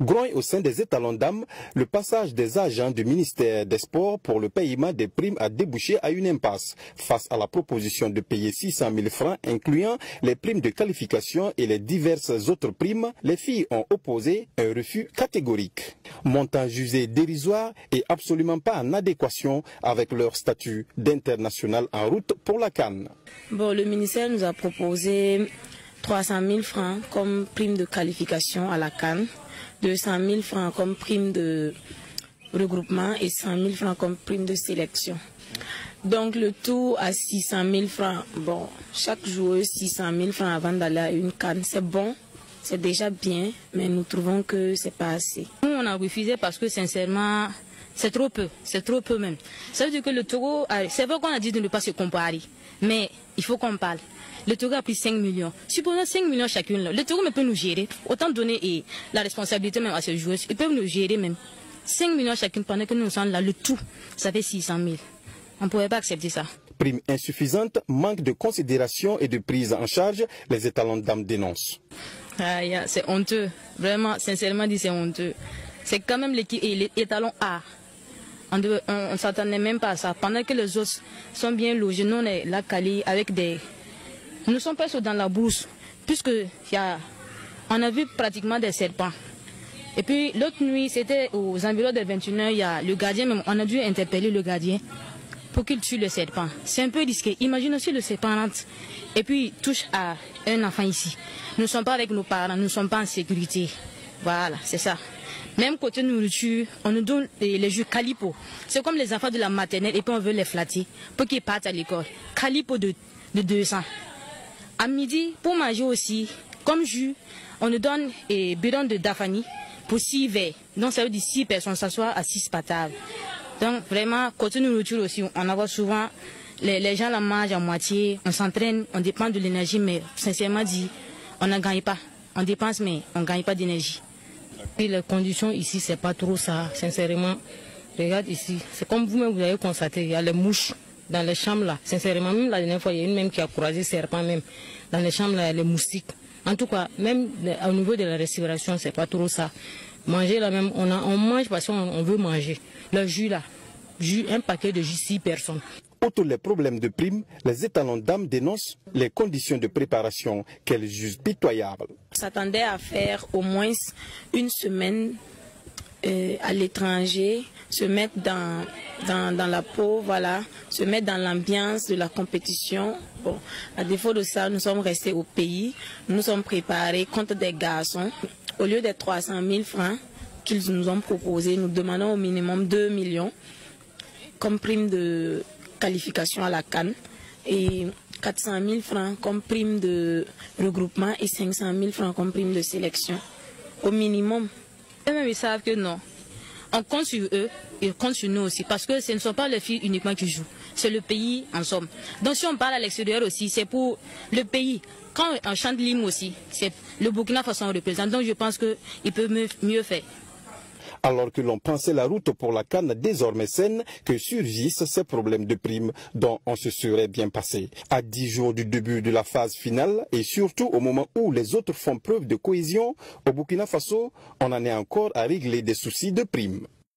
Grogne au sein des étalons d'âme, le passage des agents du ministère des Sports pour le paiement des primes a débouché à une impasse. Face à la proposition de payer 600 000 francs, incluant les primes de qualification et les diverses autres primes, les filles ont opposé un refus catégorique. Montant jugé dérisoire et absolument pas en adéquation avec leur statut d'international en route pour la CAN. Bon, le ministère nous a proposé 300 000 francs comme prime de qualification à la CAN. 200 000 francs comme prime de regroupement et 100 000 francs comme prime de sélection. Donc le tout à 600 000 francs. Bon, chaque joueur 600 000 francs avant d'aller à une CAN, c'est bon, c'est déjà bien, mais nous trouvons que c'est pas assez. Nous, on a refusé parce que sincèrement, c'est trop peu même. Ça veut dire que le Togo, c'est vrai qu'on a dit de ne pas se comparer, mais il faut qu'on parle. Le Togo a pris 5 millions. Supposons 5 millions chacune. Le Togo peut nous gérer. Autant donner la responsabilité même à ces joueurs. Ils peuvent nous gérer même. 5 millions chacune pendant que nous sommes là. Le tout, ça fait 600 000. On ne pouvait pas accepter ça. Prime insuffisante, manque de considération et de prise en charge, les étalons d'âme dénoncent. C'est honteux. Vraiment, sincèrement dit, c'est honteux. C'est quand même l'étalon A. On ne s'attendait même pas à ça. Pendant que les autres sont bien logés, nous on est là calés avec des... Nous sommes presque dans la bourse, puisque on a vu pratiquement des serpents. Et puis l'autre nuit, c'était aux environs de 21h, il y a le gardien, même, on a dû interpeller le gardien pour qu'il tue le serpent. C'est un peu risqué. Imagine aussi le serpent rentre et puis touche à un enfant ici. Nous ne sommes pas avec nos parents, nous ne sommes pas en sécurité. Voilà, c'est ça. Même côté nourriture, on nous donne les jus Calipo. C'est comme les enfants de la maternelle et puis on veut les flatter pour qu'ils partent à l'école. Calipo de 200. À midi, pour manger aussi, comme jus, on nous donne un bidon de Dafani pour 6 verres. Donc ça veut dire 6 personnes s'assoient à 6 patables. Donc vraiment, côté nourriture aussi, on a souvent, les gens la mangent à moitié, on s'entraîne, on dépend de l'énergie, mais sincèrement dit, on ne gagne pas. On dépense, mais on ne gagne pas d'énergie. Et les conditions ici, c'est pas trop ça, sincèrement. Regarde ici, c'est comme vous-même vous avez constaté, il y a les mouches dans les chambres là. Sincèrement, même la dernière fois, il y a une même qui a croisé serpent même. Dans les chambres là, il y a les moustiques. En tout cas, même au niveau de la respiration, c'est pas trop ça. Manger là même, on mange parce qu'on veut manger. Le jus là, un paquet de jus 6 personnes. Outre les problèmes de primes, les étalons d'âme dénoncent les conditions de préparation qu'elles jugent pitoyables. On s'attendait à faire au moins une semaine à l'étranger, se mettre dans la peau, voilà, se mettre dans l'ambiance de la compétition. Bon, à défaut de ça, nous sommes restés au pays, nous sommes préparés contre des garçons. Au lieu des 300 000 francs qu'ils nous ont proposés, nous demandons au minimum 2 millions comme prime de qualification à la CAN et 400 000 francs comme prime de regroupement et 500 000 francs comme prime de sélection, au minimum. Eux-mêmes, ils savent que non. On compte sur eux, ils comptent sur nous aussi, parce que ce ne sont pas les filles uniquement qui jouent, c'est le pays en somme. Donc si on parle à l'extérieur aussi, c'est pour le pays. Quand on chante l'hymne aussi, c'est le Burkina Faso représente, donc je pense qu'ils peuvent mieux faire. Alors que l'on pensait la route pour la CAN désormais saine, que surgissent ces problèmes de primes dont on se serait bien passé. À 10 jours du début de la phase finale et surtout au moment où les autres font preuve de cohésion, au Burkina Faso, on en est encore à régler des soucis de primes.